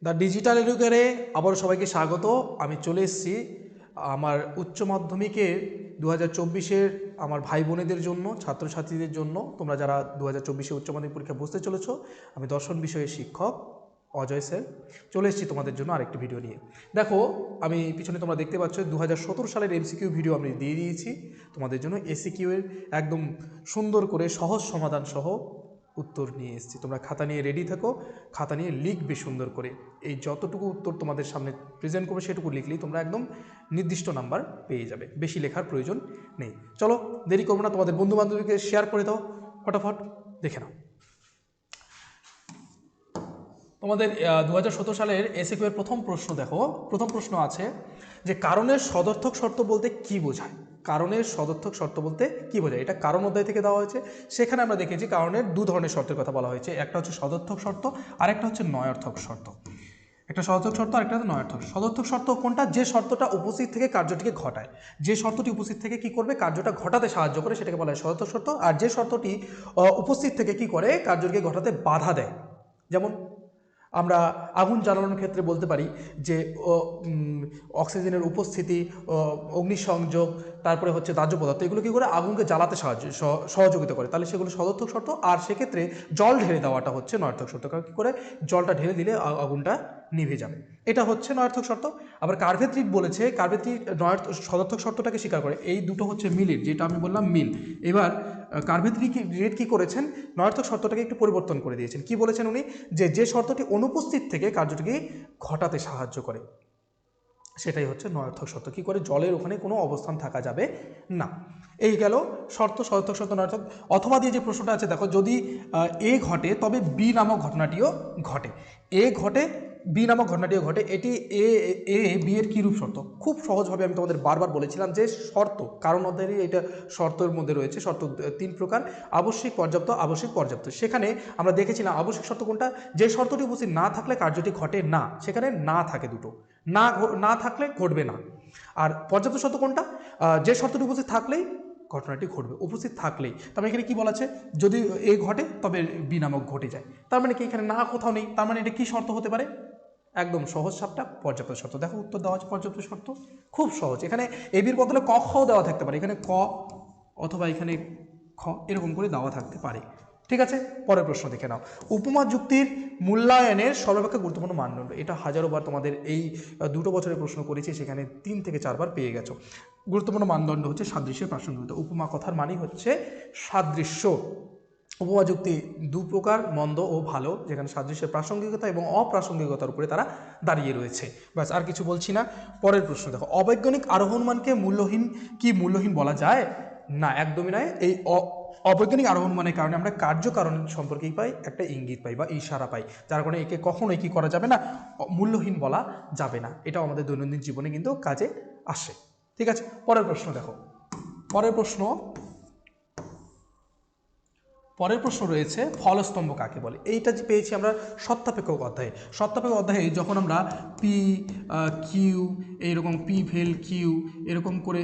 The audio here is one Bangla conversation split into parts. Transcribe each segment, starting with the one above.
দ্য ডিজিটাল এডুকেয়ারে আবারও সবাইকে স্বাগত। আমি চলে এসেছি আমার উচ্চ মাধ্যমিকের 2024-এর আমার ভাই বোনেদের জন্য, ছাত্রছাত্রীদের জন্য, তোমরা যারা 2024-এ উচ্চ মাধ্যমিক পরীক্ষা বসতে চলেছো। আমি দর্শন বিষয়ের শিক্ষক অজয় স্যার চলে এসেছি তোমাদের জন্য আরেকটি ভিডিও নিয়ে। দেখো, আমি পিছনে তোমরা দেখতে পাচ্ছ 2017 সালের এমসিকিউ ভিডিও আমি দিয়ে দিয়েছি তোমাদের জন্য। এসিকিউ এর একদম সুন্দর করে সহজ সমাধান সহ উত্তর নিয়ে এসেছি। তোমরা খাতা নিয়ে রেডি থাকো, খাতা নিয়ে লিখবে সুন্দর করে। এই যতটুকু উত্তর তোমাদের সামনে প্রেজেন্ট করবে সেটুকু লিখলেই তোমরা একদম নির্দিষ্ট নাম্বার পেয়ে যাবে, বেশি লেখার প্রয়োজন নেই। চলো দেরি করবো না, তোমাদের বন্ধু বান্ধবীকে শেয়ার করে দাও, ফটাফট দেখে নাও। তোমাদের 2017 সালের এসিকিউ এর প্রথম প্রশ্ন দেখো। প্রথম প্রশ্ন আছে যে কারণের সদর্থক শর্ত বলতে কি বোঝায়। কারণের সদর্থক শর্ত বলতে কি বোঝায়, এটা কারণ অধ্যায় থেকে দেওয়া হয়েছে। সেখানে আমরা দেখেছি কারণের দু ধরনের শর্তের কথা বলা হয়েছে, একটা হচ্ছে সদর্থক শর্ত আর একটা হচ্ছে নয়ার্থক শর্ত। একটা সদর্থক শর্ত আর একটা হচ্ছে নয়ার্থক। সদর্থক শর্ত কোনটা? যে শর্তটা উপস্থিত থেকে কার্যটিকে ঘটায়, যে শর্তটি উপস্থিত থেকে কি করবে, কার্যটা ঘটাতে সাহায্য করে, সেটাকে বলা হয় সদর্থক শর্ত। আর যে শর্তটি উপস্থিত থেকে কি করে, কার্যটিকে ঘটাতে বাধা দেয়। যেমন আমরা আগুন জ্বালানোর ক্ষেত্রে বলতে পারি যে অক্সিজেনের উপস্থিতি, অগ্নিসংযোগ, তারপরে হচ্ছে দাহ্য পদার্থ, এগুলো কী করে আগুনকে জ্বালাতে সহযোগিতা করে, তাহলে সেগুলো সদর্থক শর্ত। আর সেক্ষেত্রে জল ঢেলে দেওয়াটা হচ্ছে নয়ার্থক শর্ত। কারণ কী করে, জলটা ঢেলে দিলে আগুনটা নিভে যাবে, এটা হচ্ছে নয়ার্থক শর্ত। আবার কার্ভেত্রিক বলেছে, কার্ভেত্রিক সদর্থক শর্তটাকে স্বীকার করে। এই দুটো হচ্ছে মিলের, যেটা আমি বললাম মিল। এবার কার্ভেত্রিক রেট কী করেছেন, নয়ার্থক শর্তটাকে একটু পরিবর্তন করে দিয়েছেন। কি বলেছেন উনি, যে শর্তটি অনুপস্থিত থেকে কার্যটিকে ঘটাতে সাহায্য করে, সেটাই হচ্ছে নয়ার্থক শর্ত। কি করে, জলের ওখানে কোনো অবস্থান থাকা যাবে না। এই গেল শর্ত, সদর্থক শর্ত, নয়ার্থক। অথবা দিয়ে যে প্রশ্নটা আছে দেখো, যদি এ ঘটে তবে বি নামক ঘটনাটিও ঘটে। এ ঘটে, বি নামক ঘটনাটিও ঘটে, এটি এ বি এর কীরূপ শর্ত? খুব সহজভাবে আমি তোমাদের বারবার বলেছিলাম যে শর্ত, কারণ অধ্যায়ের এটা শর্তের মধ্যে রয়েছে। শর্ত তিন প্রকার: আবশ্যিক, পর্যাপ্ত, আবশ্যিক, পর্যাপ্ত। সেখানে আমরা দেখেছিলাম আবশ্যিক শর্ত কোনটা, যে শর্তটি উপস্থিত না থাকলে কার্যটি ঘটে না, সেখানে না থাকে দুটো, না থাকলে ঘটবে না। আর পর্যাপ্ত শর্ত কোনটা, যে শর্তটি উপস্থিত থাকলেই ঘটনাটি ঘটবে, উপস্থিত থাকলেই। তার এখানে কি বলা আছে, যদি এ ঘটে তবে বি নামক ঘটে যায়। তার মানে কি, এখানে না কোথাও নেই, তার মানে এটা কি শর্ত হতে পারে, একদম সহজ সাপটা পর্যাপ্ত শর্ত। দেখো উত্তর দেওয়া আছে পর্যাপ্ত শর্ত, খুব সহজ। এখানে এবির বদলে ক খ দেওয়া থাকতে পারে, এখানে ক অথবা এখানে খ এরকম করে দেওয়া থাকতে পারে। ঠিক আছে, পরের প্রশ্ন দেখে নাও। উপমা যুক্তির মূল্যায়নের সর্বাপেক্ষা গুরুত্বপূর্ণ মানদণ্ড। এটা হাজারোবার তোমাদের এই দুটো বছরের প্রশ্ন করেছি, সেখানে 3 থেকে 4 বার পেয়ে গেছো। গুরুত্বপূর্ণ মানদণ্ড হচ্ছে সাদৃশ্যের প্রাসঙ্গিকতা। উপমা কথার মানেই হচ্ছে সাদৃশ্য। উপমা যুক্তি দু প্রকার, মন্দ ও ভালো, যেখানে সাদৃশ্যের প্রাসঙ্গিকতা এবং অপ্রাসঙ্গিকতার উপরে তারা দাঁড়িয়ে রয়েছে। ব্যাস, আর কিছু বলছি না। পরের প্রশ্ন দেখো, অবৈজ্ঞানিক আরোহণমানকে মূল্যহীন বলা যায়? না, একদমই নয়। এই অবৈজ্ঞানিক আরোহণমানের কারণে আমরা কার্যকারণ সম্পর্কেই পাই, একটা ইঙ্গিত পাই বা ইশারা পাই, যার কারণে একে কখনোই কি করা যাবে না, মূল্যহীন বলা যাবে না। এটাও আমাদের দৈনন্দিন জীবনে কিন্তু কাজে আসে। ঠিক আছে, পরের প্রশ্ন দেখো। পরের প্রশ্ন রয়েছে ফলস্তম্ভ কাকে বলে। এইটা যে পেয়েছি আমরা সত্যাপেক্ষক অধ্যায়ে। সত্যাপেক্ষক অধ্যায়ে যখন আমরা পি কিউ, এইরকম পি ভেল কিউ এরকম করে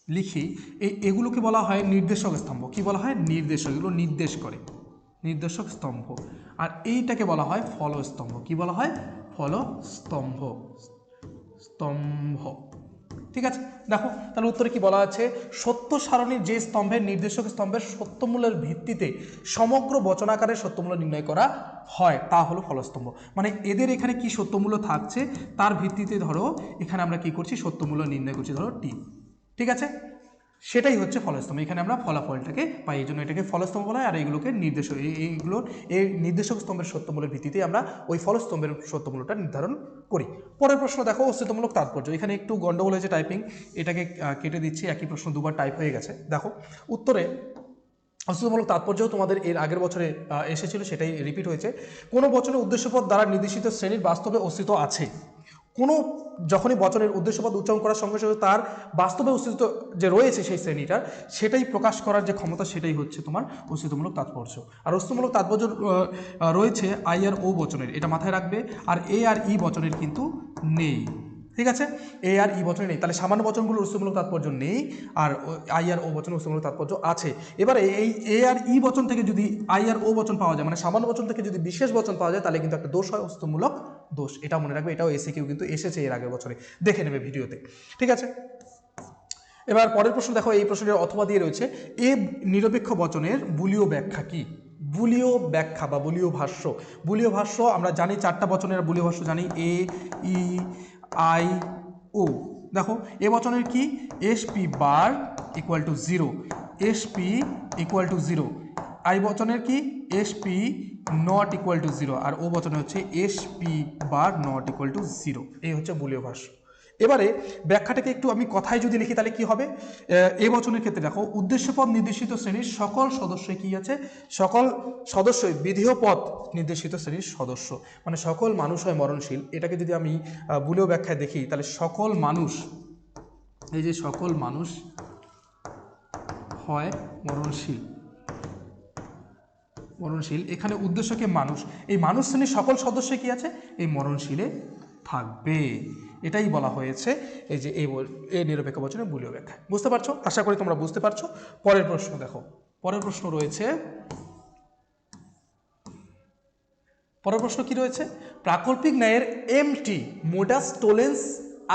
লিখি, এগুলোকে বলা হয় নির্দেশক স্তম্ভ। কি বলা হয়? নির্দেশক, এগুলো নির্দেশ করে, নির্দেশক স্তম্ভ। আর এইটাকে বলা হয় ফলস্তম্ভ। কি বলা হয়? ফলস্তম্ভ, স্তম্ভ। ঠিক আছে, দেখো তাহলে উত্তরে কি বলা আছে, সত্য সারণীর যে স্তম্ভের নির্দেশক স্তম্ভের সত্যমূল্যের ভিত্তিতে সমগ্র বচনাকারের সত্যমূল্য নির্ণয় করা হয় তা হলো ফলস্তম্ভ। মানে এদের এখানে কি সত্যমূল্য থাকছে তার ভিত্তিতে ধরো এখানে আমরা কি করছি, সত্যমূল্য নির্ণয় করছি, ধরো টি। ঠিক আছে, সেটাই হচ্ছে ফলস্তম্ভ। এখানে আমরা ফলাফলটাকে পাই, এই জন্য এটাকে ফলস্তম্ভ বলা হয়। আর এইগুলোকে নির্দেশক, এইগুলোর এই নির্দেশক স্তম্ভের সত্যমূল্যের ভিত্তিতে আমরা ওই ফলস্তম্ভের সত্যমূল্যটা নির্ধারণ করি। পরের প্রশ্ন দেখো, অস্তিত্বমূলক তাৎপর্য। এখানে একটু গন্ডগোল হয়েছে টাইপিং, এটাকে কেটে দিচ্ছি, একই প্রশ্ন দুবার টাইপ হয়ে গেছে। দেখো উত্তরে অস্তিত্বমূলক তাৎপর্য তোমাদের এর আগের বছরে এসেছিল, সেটাই রিপিট হয়েছে। কোনো বচনের উদ্দেশ্যপদ দ্বারা নির্দেশিত শ্রেণীর বাস্তবে অস্তিত্ব আছে। কোনো যখনই বচনের উদ্দেশ্যপদ উচ্চারণ করার সঙ্গে সঙ্গে তার বাস্তবে অস্তিত্ব যে রয়েছে সেই শ্রেণীটার, সেটাই প্রকাশ করার যে ক্ষমতা, সেটাই হচ্ছে তোমার অস্তিত্বমূলক তাৎপর্য। আর অস্তিত্বমূলক তাৎপর্য রয়েছে আই আর ও বচনের, এটা মাথায় রাখবে। আর এ আর ই বচনের কিন্তু নেই। ঠিক আছে, এ আর ই বচনে নেই, তাহলে সামান্য বচনগুলোর উৎসমূলক তাৎপর্য নেই, আর আই আর ও বচনের উৎসমূলক তাৎপর্য আছে। এবারে এই এ আর ই বচন থেকে যদি আই আর ও বচন পাওয়া যায়, মানে সামান্য বচন থেকে যদি বিশেষ বচন পাওয়া যায়, তাহলে কিন্তু একটা দোষ হয়, উৎসমূলক দোষ। এটা মনে রাখবে, এটাও এসিকিউ কিন্তু এসেছে এর আগের বছরে, দেখে নেবে ভিডিওতে। ঠিক আছে, এবার পরের প্রশ্ন দেখো, এই প্রশ্নের অথবা দিয়ে রয়েছে, এ নিরপেক্ষ বচনের বুলীয় ব্যাখ্যা কি? বুলীয় ব্যাখ্যা বা বুলীয় ভাষ্য। বুলীয় ভাষ্য আমরা জানি, চারটা বচনের বুলীয় ভাষ্য জানি, এ, ই, আই, ও। দেখো এ বচনের কি, S P bar equal to 0, S P equal to 0। আই বচনের কি, S P not equal to 0, আর ও বচনে হচ্ছে S P bar not equal to 0। এই হচ্ছে বুলীয় ভাষ্য। এবারে ব্যাখ্যাটাকে একটু আমি কথায় যদি লিখি তাহলে কি হবে, এই বচনের ক্ষেত্রে দেখো, উদ্দেশ্যপদ নির্দেশিত শ্রেণীর সকল সদস্যই কি আছে, সকল সদস্যই বিধেয় পদ নির্দেশিত শ্রেণীর সদস্য, মানে সকল মানুষ হয় মরণশীল। এটাকে যদি আমি বুলীয় ব্যাখ্যায় দেখি, তাহলে সকল মানুষ, এই যে সকল মানুষ হয় মরণশীল, মরণশীল, এখানে উদ্দেশ্যকে মানুষ, এই মানুষ শ্রেণীর সকল সদস্য কি আছে, এই মরণশীলে থাকবে। এটাই বলা হয়েছে এই যে এই নিরপেক্ষ বচনের বুলীয় ব্যাখ্যা। বুঝতে পারছো? আশা করি তোমরা বুঝতে পারছো। পরের প্রশ্ন দেখো, পরের প্রশ্ন রয়েছে, পরের প্রশ্ন কি রয়েছে, প্রাকল্পিক ন্যায়ের এমটি মোডাস টোলেন্স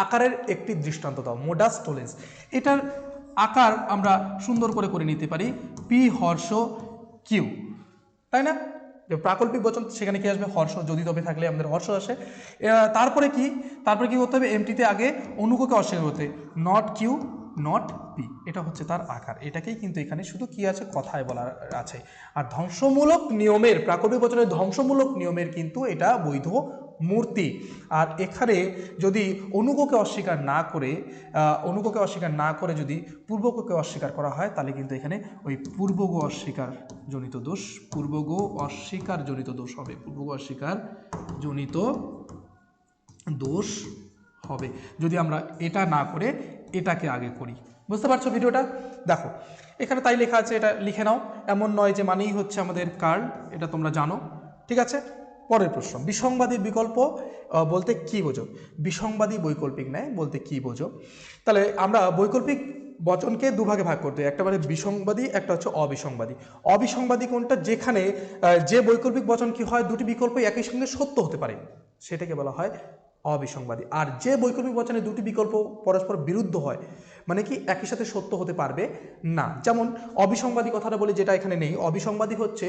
আকারের একটি দৃষ্টান্ত দাও। মোডাস টোলেন্স, এটার আকার আমরা সুন্দর করে নিতে পারি পি হর্ষ কিউ, তাই না? যে প্রাকল্পিক বচন সেখানে কি আসবে, হর্ষ, যদি তবে থাকলে আমাদের হর্ষ আসে। তারপরে কি করতে হবে, এমটিতে আগে অনুককে অস্বীকার করতে, নট কিউ নট পি, এটা হচ্ছে তার আকার। এটাকেই কিন্তু এখানে শুধু কি আছে, কথায় বলা আছে। আর ধ্বংসমূলক নিয়মের, প্রাকল্পিক বচনের ধ্বংসমূলক নিয়মের কিন্তু এটা বৈধ মূর্তি। আর এখানে যদি অনুককে অস্বীকার না করে যদি পূর্বককে অস্বীকার করা হয়, তাহলে কিন্তু এখানে ওই পূর্বগ অস্বীকার জনিত দোষ, পূর্বগ অস্বীকার জনিত দোষ হবে, পূর্বগ অস্বীকার জনিত দোষ হবে যদি আমরা এটা না করে এটাকে আগে করি। বুঝতে পারছো ভিডিওটা? দেখো এখানে তাই লেখা আছে, এটা লিখে নাও। এমন নয় যে মানেই হচ্ছে আমাদের কার্ল, এটা তোমরা জানো। ঠিক আছে, পরের প্রশ্ন, বিসংবাদী বিকল্প বলতে কি বোঝো? বিসংবাদী বৈকল্পিক ন্যায় বলতে কি বোঝো? তাহলে আমরা বৈকল্পিক বচনকে দুভাগে ভাগ করতে হয়, একটা মানে বিসংবাদী, একটা হচ্ছে অবিসংবাদী। অবিসংবাদী কোনটা, যেখানে যে বৈকল্পিক বচন কি হয়, দুটি বিকল্প একই সঙ্গে সত্য হতে পারে, সেটাকে বলা হয় অবিসংবাদী। আর যে বৈকল্পিক বচনে দুটি বিকল্প পরস্পর বিরুদ্ধ হয়, মানে কি একই সাথে সত্য হতে পারবে না। যেমন অবিসংবাদী কথাটা বলি, যেটা এখানে নেই। অবিসংবাদী হচ্ছে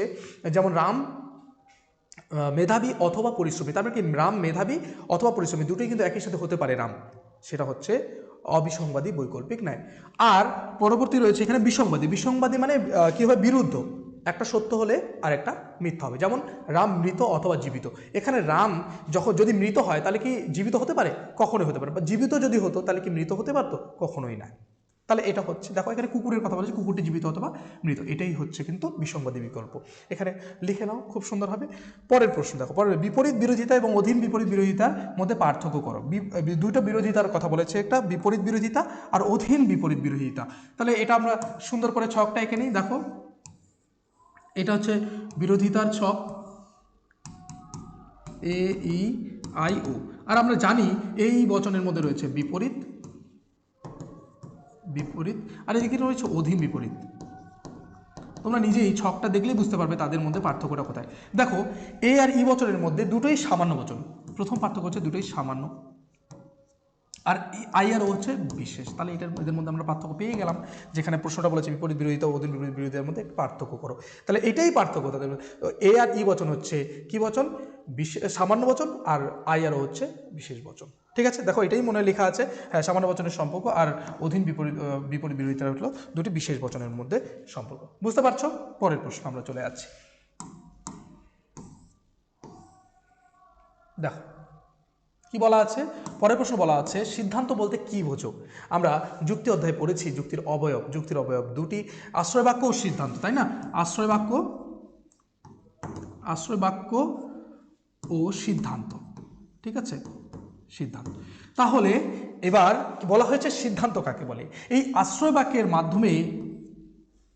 যেমন রাম মেধাবী অথবা পরিশ্রমী, তারপরে কি রাম মেধাবী অথবা পরিশ্রমী দুটোই কিন্তু একই সাথে হতে পারে রাম, সেটা হচ্ছে অবিসংবাদী বৈকল্পিক ন্যায়। আর পরবর্তী রয়েছে এখানে বিসংবাদী। বিসংবাদী মানে কি হবে, বিরুদ্ধ, একটা সত্য হলে আর একটা মিথ্যা হবে। যেমন রাম মৃত অথবা জীবিত, এখানে রাম যদি মৃত হয় তাহলে কি জীবিত হতে পারে? কখনোই হতে পারে। বা জীবিত যদি হতো তাহলে কি মৃত হতে পারতো? কখনোই না। তাহলে এটা হচ্ছে, দেখো এখানে কুকুরের কথা বলেছে, কুকুরটি জীবিত অথবা মৃত, এটাই হচ্ছে কিন্তু বিসংবাদী বিকল্প। এখানে লিখে নাও খুব সুন্দরভাবে। পরের প্রশ্ন দেখো, পরের বিপরীত বিরোধিতা এবং অধীন বিপরীত বিরোধিতার মধ্যে পার্থক্য করো। দুটো বিরোধিতার কথা বলেছে, একটা বিপরীত বিরোধিতা আর অধীন বিপরীত বিরোধিতা। তাহলে এটা আমরা সুন্দর করে ছকটা এঁকে নিই। দেখো এটা হচ্ছে বিরোধিতার ছক, এ ই আই ও। আর আমরা জানি এই বচনের মধ্যে রয়েছে বিপরীত, আর এদিকে রয়েছে অধীন বিপরীত। তোমরা নিজেই ছকটা দেখলেই বুঝতে পারবে তাদের মধ্যে পার্থক্যটা কোথায়। দেখো এ আর ই বচনের মধ্যে দুটোই সামান্য বচন, প্রথম পার্থক্য হচ্ছে দুটোই সামান্য, আর আই আর ও হচ্ছে বিশেষ। তাহলে এদের মধ্যে আমরা পার্থক্য পেয়ে গেলাম, যেখানে প্রশ্নটা বলেছে বিপরীত বিরোধিতা ও অধীন বিপরীত বিরোধিতার মধ্যে পার্থক্য করো। তাহলে এটাই পার্থক্য তাদের। এ আর ই বচন হচ্ছে কি বচন? সামান্য বচন, আর আই আর ও হচ্ছে বিশেষ বচন। ঠিক আছে, দেখো এটাই মনে লেখা আছে। হ্যাঁ, সামান্য বচনের সম্পর্ক আর অধীন বিপরীত বিরোধিতা হলো দুটি বিশেষ বচনের মধ্যে সম্পর্ক। বুঝতে পারছো? পরের প্রশ্ন আমরা চলে যাচ্ছি। দেখো কি বলা আছে, পরের প্রশ্ন বলা আছে, সিদ্ধান্ত বলতে কি বোঝো? আমরা যুক্তি অধ্যায়ে পড়েছি যুক্তির অবয়ব দুটি, আশ্রয় বাক্য ও সিদ্ধান্ত, তাই না? আশ্রয় বাক্য ও সিদ্ধান্ত। ঠিক আছে, সিদ্ধান্ত। তাহলে এবার বলা হয়েছে সিদ্ধান্ত কাকে বলে? এই আশ্রয় বাক্যের মাধ্যমে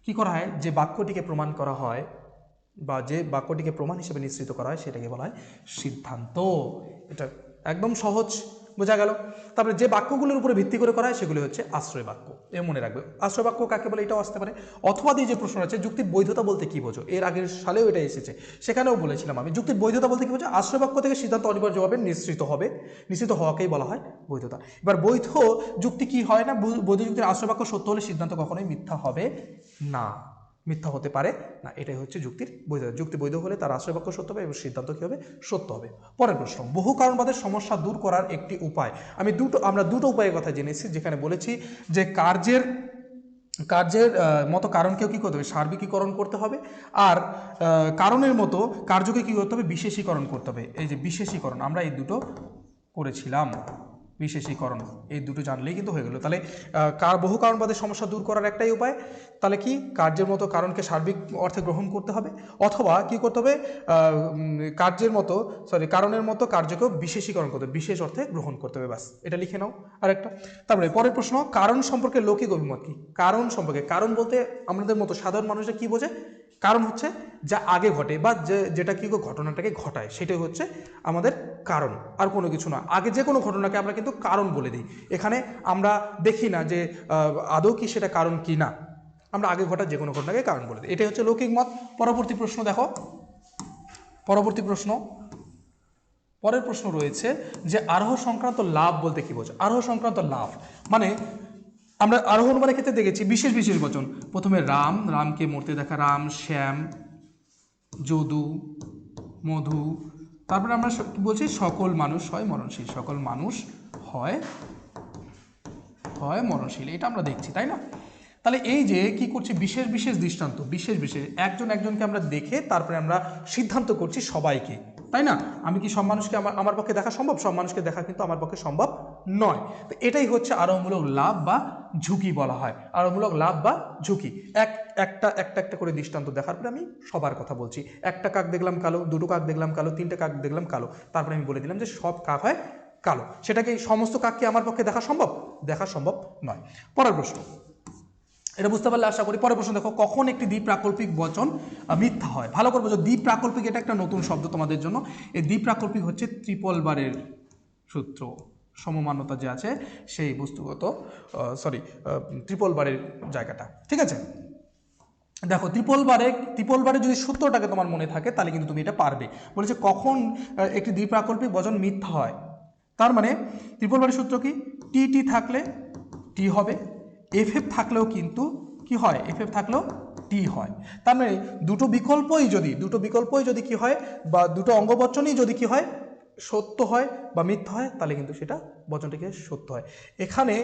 কি করা হয়, যে বাক্যটিকে প্রমাণ করা হয় বা যে বাক্যটিকে প্রমাণ হিসেবে নিশ্চিত করা হয়, সেটাকে বলা হয় সিদ্ধান্ত। এটা একদম সহজ, বোঝা গেল। তারপরে যে বাক্যগুলোর উপরে ভিত্তি করে করা হয় সেগুলি হচ্ছে আশ্রয় বাক্য, এ মনে রাখবে। আশ্রয় বাক্য কাকে বলে এটাও আসতে পারে। অথবা দিয়ে যে প্রশ্ন আছে যুক্তির বৈধতা বলতে কি বোঝো, এর আগের সালেও এটা এসেছে, সেখানেও বলেছিলাম আমি যুক্তির বৈধতা বলতে কি বোঝো, আশ্রয় বাক্য থেকে সিদ্ধান্ত অনিবার্যভাবে নিশ্চিত হওয়াকেই বলা হয় বৈধতা। এবার বৈধ যুক্তি কি হয় না, বৈধ যুক্তির আশ্রয় বাক্য সত্য হলে সিদ্ধান্ত কখনোই মিথ্যা হবে না, মিথ্যা হতে পারে না, এটাই হচ্ছে যুক্তির বৈধতা। যুক্তি বৈধ হলে তার আশ্রয় বাক্য সত্য হবে এবং সিদ্ধান্ত কী হবে, সত্য হবে। পরের প্রশ্ন, বহু কারণবাদের সমস্যা দূর করার একটি উপায়। আমরা দুটো উপায়ের কথা জেনেছি, যেখানে বলেছি যে কার্যের মতো কারণকেও কী করতে হবে, সার্বিকীকরণ করতে হবে, আর কারণের মতো কার্যকে কী করতে হবে, বিশেষীকরণ করতে হবে। এই যে বিশেষীকরণ আমরা এই দুটো করেছিলাম, বিশেষীকরণ এই দুটো জানলেই কিন্তু হয়ে গেল। তাহলে বহু কারণবাদের সমস্যা দূর করার একটাই উপায়, তাহলে কি কার্যের মতো কারণকে সার্বিক অর্থে গ্রহণ করতে হবে, অথবা কি করতে হবে, কারণের মতো কার্যকেও বিশেষীকরণ করতে হবে, বিশেষ অর্থে গ্রহণ করতে হবে। বাস, এটা লিখে নাও আরেকটা। তারপরে পরের প্রশ্ন, কারণ সম্পর্কে লৌকিক অভিমত কি। কারণ সম্পর্কে, কারণ বলতে আমাদের মতো সাধারণ মানুষরা কি বোঝে, কারণ হচ্ছে যা আগে ঘটে বা যেটা কি ঘটনাটাকে ঘটায়, সেটাই হচ্ছে আমাদের কারণ, আর কোনো কিছু না। আগে যে কোনো ঘটনাকে আমরা কিন্তু কারণ বলে দিই, এখানে আমরা দেখি না যে আদৌ কি সেটা কারণ কি না, আমরা আগে ঘটা যে কোনো ঘটনাকে কারণ বলে দিই, এটাই হচ্ছে লৌকিক মত। পরবর্তী প্রশ্ন দেখো, পরের প্রশ্ন রয়েছে যে আরোহ সংক্রান্ত লাভ বলতে কি বোঝো। আরোহ সংক্রান্ত লাভ মানে আমরা আরোহ অনুমানের ক্ষেত্রে দেখেছি বিশেষ বচন, প্রথমে রামকে মরতে দেখা, রাম, শ্যাম, যদু, মধু, তারপরে আমরা বলছি সকল মানুষ হয় মরণশীল, সকল মানুষ হয় মরণশীল, এটা আমরা দেখছি, তাই না। তাহলে এই যে কি করছি, বিশেষ দৃষ্টান্ত, বিশেষ একজনকে আমরা দেখে তারপরে আমরা সিদ্ধান্ত করছি সবাইকে, তাই না। আমি কি সব মানুষকে আমার পক্ষে দেখা সম্ভব, সব মানুষকে দেখা কিন্তু আমার পক্ষে সম্ভব নয়। তো এটাই হচ্ছে আরোহমূলক লাভ বা ঝুঁকি বলা হয়, আরোহমূলক লাভ বা ঝুঁকি। একটা করে দৃষ্টান্ত দেখার পরে আমি সবার কথা বলছি। একটা কাক দেখলাম কালো, দুটো কাক দেখলাম কালো, তিনটে কাক দেখলাম কালো, তারপরে আমি বলে দিলাম যে সব কাক হয় কালো। সেটাকে সমস্ত কাককে আমার পক্ষে দেখা সম্ভব নয়। পরের প্রশ্ন, এটা বুঝতে পারলে আশা করি। পরের প্রশ্ন দেখো, কখন একটি দ্বিপ্রাকল্পিক বচন মিথ্যা হয়। ভালো করে বোঝো, দ্বিপ্রাকল্পিক এটা একটা নতুন শব্দ তোমাদের জন্য। এই দ্বিপ্রাকল্পিক হচ্ছে ট্রিপল বারের সূত্র, সমমান্যতা যে আছে সেই বস্তুগত ট্রিপল বারের জায়গাটা, ঠিক আছে। দেখো ট্রিপল বারে যদি সূত্রটাকে তোমার মনে থাকে তাহলে কিন্তু তুমি এটা পারবে। বলেছে কখন একটি দ্বিপ্রাকল্পিক বচন মিথ্যা হয়, তার মানে ট্রিপল বারের সূত্র কি, টি থাকলে টি হবে, এফ থাকলেও কিন্তু কি হয়, এফ থাকলেও টি হয়। তার মানে দুটো বিকল্পই যদি কি হয়, বা দুটো অঙ্গবচনই যদি কি হয়, সত্য হয় বা মিথ্যা হয়, তাহলে কিন্তু সেটা বচনটিকে সত্য হয়। এখানে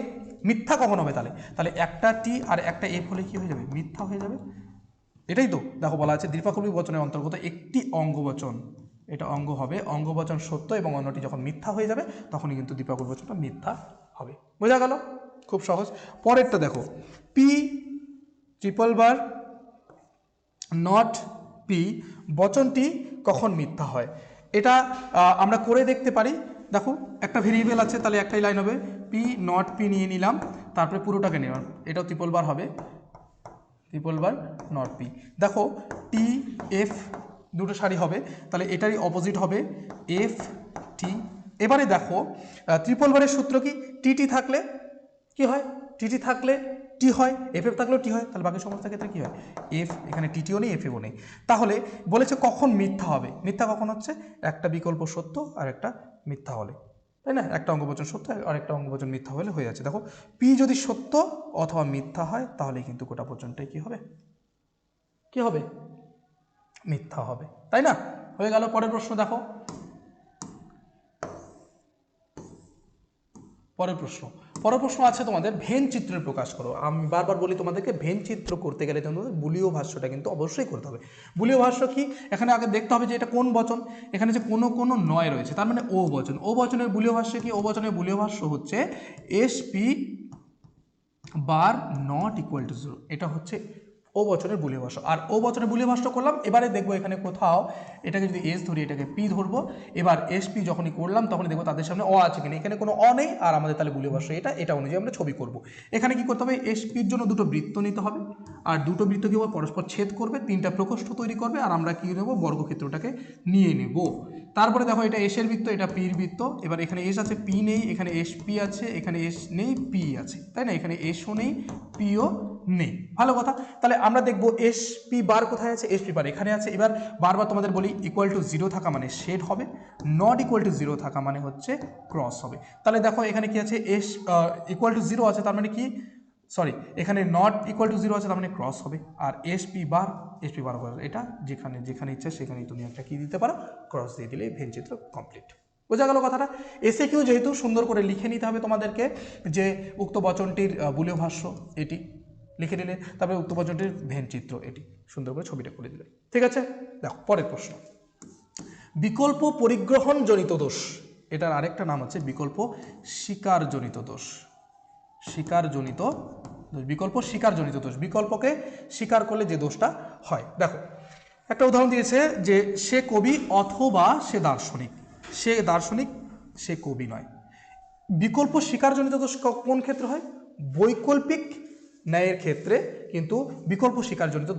মিথ্যা কখন হবে, তাহলে একটা টি আর একটা এফ হলে কি হয়ে যাবে, মিথ্যা হয়ে যাবে। এটাই তো দেখো বলা আছে দ্বিপ্রাকল্পিক বচনের অন্তর্গত একটি অঙ্গবচন, এটা অঙ্গ হবে, অঙ্গবচন সত্য এবং অন্যটি যখন মিথ্যা হয়ে যাবে তখনই কিন্তু দ্বিপ্রাকল্পিক বচনটা মিথ্যা হবে। বোঝা গেল, খুব সহজ। পরেরটা দেখো, P triple bar not P বচনটি কখন মিথ্যা হয়। এটা আমরা করে দেখতে পারি। দেখো একটা ভেরিয়েবল আছে, তাহলে একটাই লাইন হবে, পি নট পি নিয়ে নিলাম, তারপরে পুরোটাকে নিলাম, এটাও ট্রিপল বার হবে, ট্রিপল বার নট পি। দেখো টি এফ দুটো সারি হবে, তাহলে এটারই অপোজিট হবে এফ টি। এবারে দেখো ট্রিপল বারের সূত্র কি, টি থাকলে কি হয়, টি থাকলে টি হয়, এফ থাকলেও টি হয়, তাহলে বাকি সমস্ত ক্ষেত্রে কি হয়, এফ, এখানে টিটিও নেই এফও নেই। তাহলে বলেছে কখন মিথ্যা হবে, মিথ্যা কখন হচ্ছে, একটা বিকল্প সত্য আর একটা মিথ্যা হলে, তাই না। একটা অঙ্গবচন সত্য আর একটা অঙ্গবচন মিথ্যা হলে হয়ে যাচ্ছে। দেখো পি যদি সত্য অথবা মিথ্যা হয় তাহলে কিন্তু গোটা বচনটাই কি হবে, মিথ্যা হবে, তাই না। হয়ে গেল। পরের প্রশ্ন দেখো, পরের প্রশ্ন আছে তোমাদের, ভেন চিত্রে প্রকাশ করো। আমি বারবার বলি তোমাদেরকে, ভেন চিত্র করতে গেলে তোমাদের বুলীয় ভাষ্যটা কিন্তু অবশ্যই করতে হবে। বুলীয় ভাষ্য কি, এখানে আগে দেখতে হবে যে এটা কোন বচন, এখানে যে কোনো নয় রয়েছে, তার মানে ও বচন। ও বচনের বুলীয় ভাষ্য কি, ও বচনের বুলীয় ভাষ্য হচ্ছে S P bar not equal to 0। এটা হচ্ছে ও ও বচনের বুলীয় ভাষ্য। আর ও বচনের বুলীয় ভাষ্য করলাম, এবারে দেখবো এখানে কোথাও এটাকে যদি এস ধরি এটাকে পি ধরবো, এবার এস পি যখনই করলাম তখনই দেখবো তাদের সামনে অ আছে কিনা, এখানে কোনো অ নেই, আর আমাদের তাহলে বুলীয় ভাষ্য এটা অনুযায়ী আমরা ছবি করব। এখানে কি করতে হবে, এস পির জন্য দুটো বৃত্ত নিতে হবে, আর দুটো বৃত্ত কি হবে পরস্পর ছেদ করবে, তিনটা প্রকোষ্ঠ তৈরি করবে, আর আমরা কি নেব বর্গক্ষেত্রটাকে নিয়ে নেব। তারপরে দেখো এটা এসের বৃত্ত, এটা পির বৃত্ত, এবার এখানে এস আছে পি নেই, এখানে এস পি আছে, এখানে এস নেই পি আছে, তাই না, এখানে এসও নেই পিও নেই, ভালো কথা। তাহলে আমরা দেখবো এস পি বার কোথায় আছে, এস পি বার এখানে আছে। এবার বারবার তোমাদের বলি ইকুয়াল টু জিরো থাকা মানে শেড হবে, নট ইকুয়াল টু জিরো থাকা মানে হচ্ছে ক্রস হবে। তাহলে দেখো এখানে কি আছে, এস ইকুয়াল টু জিরো আছে তার মানে কি, সরি এখানে নট ইকুয়াল টু জিরো আছে তার মানে ক্রস হবে, আর এস পি বার এটা যেখানে যেখানে ইচ্ছা সেখানেই তুমি একটা কি দিতে পারো, ক্রস দিয়ে দিলে ভেন চিত্র কমপ্লিট। বোঝা গেল কথাটা। এসে কিউ যেহেতু সুন্দর করে লিখে নিতে হবে তোমাদেরকে যে উক্ত বচনটির বুলীয় ভাষ্য এটি লিখে নিলে, তারপরে উক্ত বচনটির ভেন চিত্র এটি সুন্দর করে ছবিটা করে দিলে, ঠিক আছে। দেখো পরের প্রশ্ন, বিকল্প পরিগ্রহণ জনিত দোষ, এটার আরেকটা নাম হচ্ছে বিকল্প স্বীকারজনিত দোষ। স্বীকারজনিত দোষ, বিকল্প স্বীকারজনিত দোষ, বিকল্পকে স্বীকার করলে যে দোষটা হয়। দেখো একটা উদাহরণ দিয়েছে যে সে কবি অথবা সে দার্শনিক, সে দার্শনিক সে কবি নয়। বিকল্প স্বীকারজনিত দোষ কোন ক্ষেত্রে হয়, বৈকল্পিক ন্যায়ের ক্ষেত্রে কিন্তু বিকল্প স্বীকারজনিত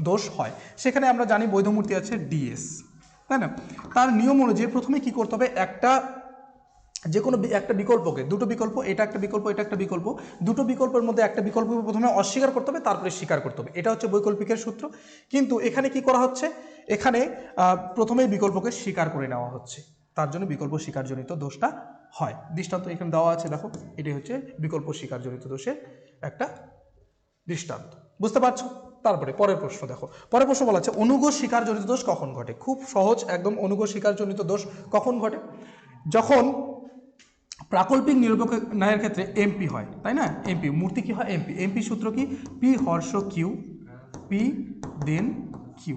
দোষ হয়। সেখানে আমরা জানি বৈধমূর্তি আছে ডিএস, তাই না, তার নিয়ম অনুযায়ী প্রথমে কি করতে হবে, যে কোনো একটা বিকল্পকে, দুটো বিকল্প, এটা একটা বিকল্প এটা একটা বিকল্প, দুটো বিকল্পের মধ্যে একটা বিকল্পকে প্রথমে অস্বীকার করতে হবে তারপরে স্বীকার করতে হবে, এটা হচ্ছে বৈকল্পিকের সূত্র। কিন্তু এখানে কি করা হচ্ছে, এখানে প্রথমেই বিকল্পকে স্বীকার করে নেওয়া হচ্ছে, তার জন্য বিকল্প স্বীকারজনিত দোষটা হয়। দৃষ্টান্ত এখানে দেওয়া আছে, দেখো এটাই হচ্ছে বিকল্প স্বীকারজনিত দোষের একটা দৃষ্টান্ত, বুঝতে পারছো। তারপরে পরের প্রশ্ন দেখো, পরের প্রশ্ন বলা আছে অনুগ স্বীকারজনিত দোষ কখন ঘটে। খুব সহজ একদম, অনুগ স্বীকারজনিত দোষ কখন ঘটে, যখন প্রাকল্পিক নিরপেক্ষ ন্যায়ের ক্ষেত্রে এমপি হয়, তাই না, এমপি মূর্তি কি হয় এমপি, এমপি সূত্র কি, পি হর্ষ কিউ, পি দেন কিউ,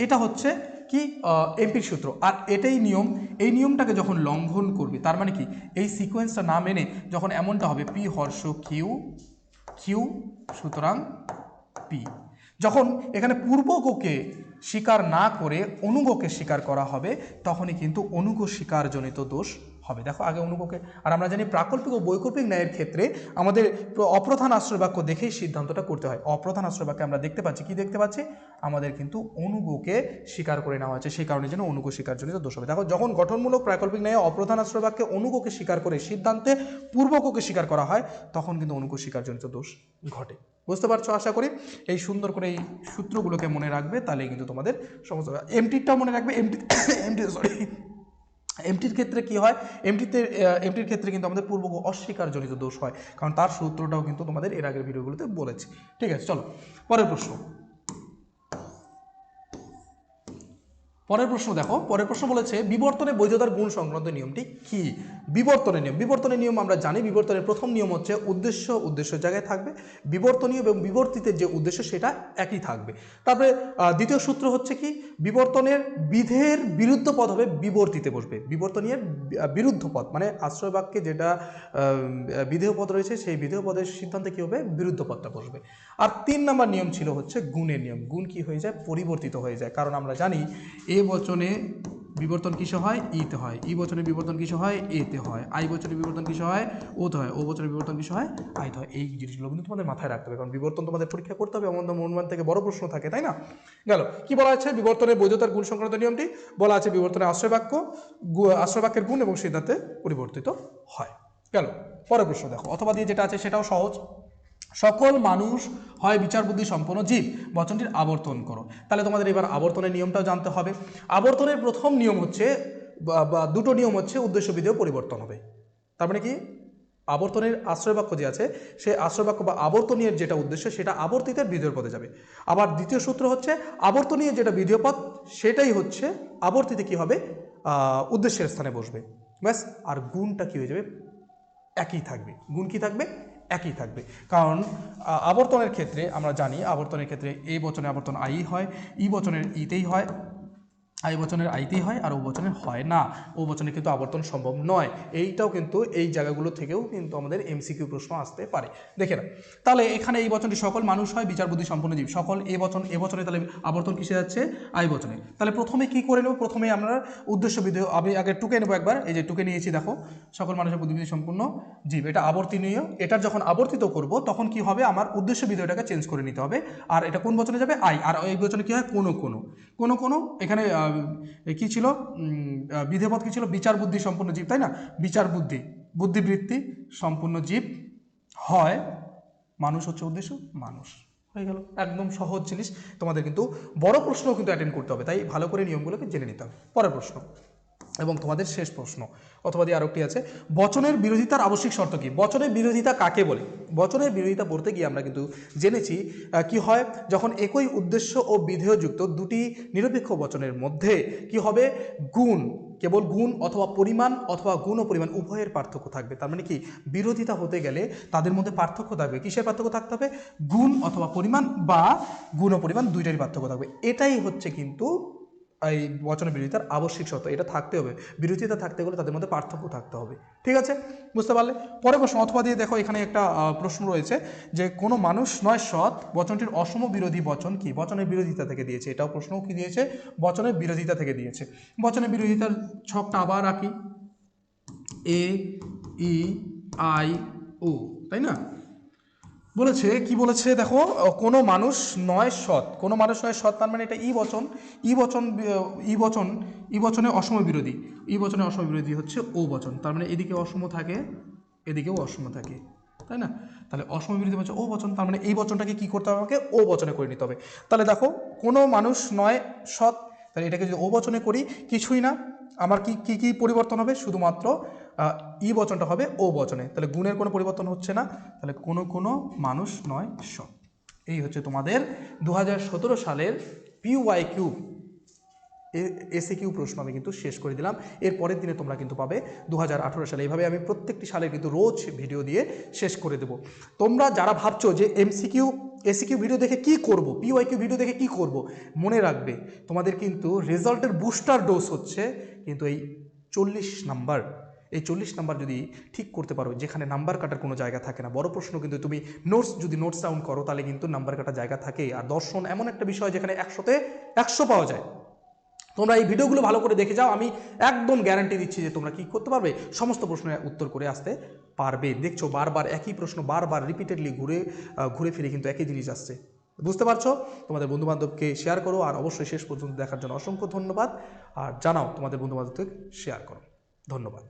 এটা হচ্ছে কি এমপির সূত্র। আর এটাই নিয়ম, এই নিয়মটাকে যখন লঙ্ঘন করবে, তার মানে কি এই সিকোয়েন্সটা না মেনে যখন এমনটা হবে পি হর্ষ কিউ কিউ সুতরাং পি, যখন এখানে পূর্বককে স্বীকার না করে অনুগকে স্বীকার করা হবে তখনই কিন্তু অনুগ স্বীকারজনিত দোষ হবে। দেখো আগে অনুগকে, আর আমরা জানি প্রাকল্পিক ও বৈকল্পিক ন্যায়ের ক্ষেত্রে আমাদের অপ্রধান আশ্রয় বাক্য দেখেই সিদ্ধান্তটা করতে হয়। অপ্রধান আশ্রয় বাক্যে আমরা দেখতে পাচ্ছি, কি দেখতে পাচ্ছি, আমাদের কিন্তু অনুগকে স্বীকার করে নেওয়া হয়েছে, সেই কারণে যেন অনুগ স্বীকারজনিত দোষ হবে। দেখো যখন গঠনমূলক প্রাকল্পিক ন্যায়ে অপ্রধান আশ্রয় বাক্যে অনুগকে স্বীকার করে সিদ্ধান্তে পূর্বককে স্বীকার করা হয় তখন কিন্তু অনুগ স্বীকারজনিত দোষ ঘটে। বুঝতে পারছো আশা করি। এই সুন্দর করে এই সূত্রগুলোকে মনে রাখবে, তাহলে কিন্তু তোমাদের সমস্ত, এমটিরটাও মনে রাখবে, এমটির ক্ষেত্রে কি হয়, এমটির ক্ষেত্রে কিন্তু আমাদের পূর্বক অস্বীকারজনিত দোষ হয়, কারণ তার সূত্রটাও কিন্তু তোমাদের এর আগের ভিডিওগুলোতে বলেছি। ঠিক আছে, চলো পরের প্রশ্ন। পরের প্রশ্ন দেখো, পরের প্রশ্ন বলেছে বিবর্তনে বৈধতার গুণ সংক্রান্ত নিয়মটি কি। বিবর্তনের নিয়ম আমরা জানি, বিবর্তনের প্রথম নিয়ম হচ্ছে উদ্দেশ্য জায়গায় থাকবে, বিবর্তনীয় এবং বিবর্তিতের যে উদ্দেশ্য সেটা একই থাকবে। তারপরে দ্বিতীয় সূত্র হচ্ছে কি, বিবর্তনের বিধের বিরুদ্ধ পদ হবে বিবর্তিতে বসবে, বিবর্তনীয় বিরুদ্ধ পদ মানে আশ্রয় বাক্যে যেটা বিধেয় পদ রয়েছে সেই বিধেয় পদের সিদ্ধান্তে কি হবে, বিরুদ্ধ পদটা বসবে। আর 3 নম্বর নিয়ম ছিল হচ্ছে গুণের নিয়ম, গুণ কি হয়ে যায়, পরিবর্তিত হয়ে যায়, কারণ আমরা জানি এ বচনে বিবর্তন কিসে হয়, ইতে হয়, ই বচনে বিবর্তন কিসে হয়, এতে হয়, আই বচনে বিবর্তন কিসে হয়, ওতে হয়, ও বচনে বিবর্তন কিসে হয়, আইতে হয়। এই জিনিসগুলো কিন্তু তোমাদের মাথায় রাখতে হবে, কারণ বিবর্তন তোমাদের পরীক্ষা করতে হবে, আমাদের মনমান থেকে বড় প্রশ্ন থাকে, তাই না। গেল, কি বলা আছে বিবর্তনের বৈধতার গুণ সংক্রান্ত নিয়মটি, বলা আছে বিবর্তনে আশ্রয় বাক্যের গুণ এবং সিদ্ধান্তে পরিবর্তিত হয়। গেল, পরের প্রশ্ন দেখো, অথবা দিয়ে যেটা আছে সেটাও সহজ, সকল মানুষ হয় বিচার বুদ্ধি সম্পন্ন জীব, বচনটির আবর্তন করো। তাহলে তোমাদের এবার আবর্তনের নিয়মটাও জানতে হবে। আবর্তনের প্রথম নিয়ম হচ্ছে বা দুটো নিয়ম হচ্ছে উদ্দেশ্য বিধেয় পরিবর্তন হবে। তার মানে কি, আবর্তনের আশ্রয় বাক্য যে আছে সে আশ্রয় বাক্য বা আবর্তনীয় যেটা উদ্দেশ্য সেটা আবর্তিতের বিধেয় পদে যাবে। আবার দ্বিতীয় সূত্র হচ্ছে আবর্তনীয় যেটা বিধেয় পদ সেটাই হচ্ছে আবর্তিতে কি হবে, উদ্দেশ্যের স্থানে বসবে, ব্যাস। আর গুণটা কি হয়ে যাবে, একই থাকবে। গুণ কি থাকবে, একই থাকবে, কারণ আবর্তনের ক্ষেত্রে আমরা জানি আবর্তনের ক্ষেত্রে এ বচনে আবর্তন আই হয়, ই বচনের ইতেই হয়, আই বচনের আইতেই হয় আর ও বচনের হয় না, ও বচনে কিন্তু আবর্তন সম্ভব নয়। এইটাও কিন্তু এই জায়গাগুলো থেকেও কিন্তু আমাদের এমসিকিউ প্রশ্ন আসতে পারে। দেখে না, তাহলে এখানে এই বচনটি সকল মানুষ হয়, বিচার বুদ্ধি সম্পন্ন জীব, সকল এ বচনে তাহলে আবর্তন কিসে যাচ্ছে, আই বচনে। তাহলে প্রথমে কি করে নেব, প্রথমে আমরা উদ্দেশ্য বিধেয় আমি আগে টুকে নেবো একবার, এই যে টুকে নিয়েছি দেখো, সকল মানুষের বুদ্ধিবৃত্তি সম্পূর্ণ জীব, এটা আবর্তনীয়, এটার যখন আবর্তিত করব তখন কি হবে, আমার উদ্দেশ্য বিধেয়টাকে চেঞ্জ করে নিতে হবে। আর এটা কোন বচনে যাবে, আই, আর এই বচনে কি হয়, কোনো এখানে কি ছিল, বিধেয়পদ কি ছিল, বিচার বুদ্ধি সম্পূর্ণ জীব, তাই না, বিচার বুদ্ধিবৃত্তি সম্পূর্ণ জীব হয়, মানুষ হচ্ছে উদ্দেশ্য, মানুষ হয়ে গেল। একদম সহজ জিনিস, তোমাদের কিন্তু বড় প্রশ্নও কিন্তু অ্যাটেন্ড করতে হবে, তাই ভালো করে নিয়মগুলোকে জেনে নিতে হবে। পরের প্রশ্ন এবং তোমাদের শেষ প্রশ্ন, অথবা দিয়ে আরেকটি আছে, বচনের বিরোধিতার আবশ্যিক শর্ত কি। বচনের বিরোধিতা কাকে বলে, বচনের বিরোধিতা পড়তে গিয়ে আমরা কিন্তু জেনেছি কি হয়, যখন একই উদ্দেশ্য ও বিধেয়যুক্ত দুটি নিরপেক্ষ বচনের মধ্যে কি হবে, গুণ, কেবল গুণ অথবা পরিমাণ অথবা গুণ ও পরিমাণ উভয়ের পার্থক্য থাকবে। তার মানে কি, বিরোধিতা হতে গেলে তাদের মধ্যে পার্থক্য থাকবে, কিসের পার্থক্য থাকতে হবে, গুণ অথবা পরিমাণ, বা গুণ ও পরিমাণ দুইটারই পার্থক্য থাকবে। এটাই হচ্ছে কিন্তু এই বচনের বিরোধিতার আবশ্যিক শর্ত, এটা থাকতে হবে, বিরোধিতা থাকতে গেলে তাদের মধ্যে পার্থক্য থাকতে হবে। ঠিক আছে, বুঝতে পারলে। পরের প্রশ্ন, অথবা দিয়ে দেখো, এখানে একটা প্রশ্ন রয়েছে যে কোনো মানুষ নয় সৎ, বচনটির অসম বিরোধী বচন কি। বচনের বিরোধিতা থেকে দিয়েছে, এটাও প্রশ্নও কি দিয়েছে, বচনের বিরোধিতা থেকে দিয়েছে। বচনের বিরোধিতার ছকটা আবার আঁকি, এ ই আই ও, তাই না। বলেছে কি বলেছে দেখো, কোনো মানুষ নয় সৎ, কোনো মানুষ নয় সৎ, তার মানে এটা ই বচন, ই বচন, ই বচন, ই বচনে অসম বিরোধী, ই বচনে অসম বিরোধী হচ্ছে ও বচন, তার মানে এদিকে অসম থাকে, এদিকেও অসম থাকে, তাই না। তাহলে অসম বিরোধী হচ্ছে ও বচন, তার মানে এই বচনটাকে কি করতে হবে, আমাকে ও বচনে করে নিতে হবে। তাহলে দেখো, কোনো মানুষ নয় সৎ, তাহলে এটাকে যদি ও বচনে করি, কিছুই না, আমার কি কি কি পরিবর্তন হবে, শুধুমাত্র ই বচনটা হবে ও বচনে, তাহলে গুণের কোনো পরিবর্তন হচ্ছে না, তাহলে কোনো মানুষ নয় সৎ। এই হচ্ছে তোমাদের 2017 সালের PYQ এসিকিউ প্রশ্ন আমি কিন্তু শেষ করে দিলাম। এর পরের দিনে তোমরা কিন্তু পাবে 2018 সালে। এইভাবে আমি প্রত্যেকটি সালে কিন্তু রোজ ভিডিও দিয়ে শেষ করে দেব। তোমরা যারা ভাবছো যে এসিকিউ ভিডিও দেখে কি করব, PYQ ভিডিও দেখে কি করব, মনে রাখবে তোমাদের কিন্তু রেজাল্টের বুস্টার ডোজ হচ্ছে কিন্তু এই 40 নাম্বার। এই 40 নাম্বার যদি ঠিক করতে পারো, যেখানে নাম্বার কাটার কোনো জায়গা থাকে না, বড় প্রশ্ন কিন্তু তুমি যদি নোটস ডাউন করো তাহলে কিন্তু নাম্বার কাটার জায়গা থাকে। আর দর্শন এমন একটা বিষয় যেখানে 100তে 100 পাওয়া যায়। তোমরা এই ভিডিওগুলো ভালো করে দেখে যাও, আমি একদম গ্যারান্টি দিচ্ছি যে তোমরা কি করতে পারবে, সমস্ত প্রশ্নের উত্তর করে আসতে পারবে। দেখছো বারবার একই প্রশ্ন, বারবার রিপিটেডলি ঘুরে ফিরে কিন্তু একই জিনিস আসছে। বুঝতে পারছো, তোমাদের বন্ধুবান্ধবকে শেয়ার করো, আর অবশ্যই শেষ পর্যন্ত দেখার জন্য অসংখ্য ধন্যবাদ। আর জানাও তোমাদের বন্ধুবান্ধবকে শেয়ার করো। ধন্যবাদ।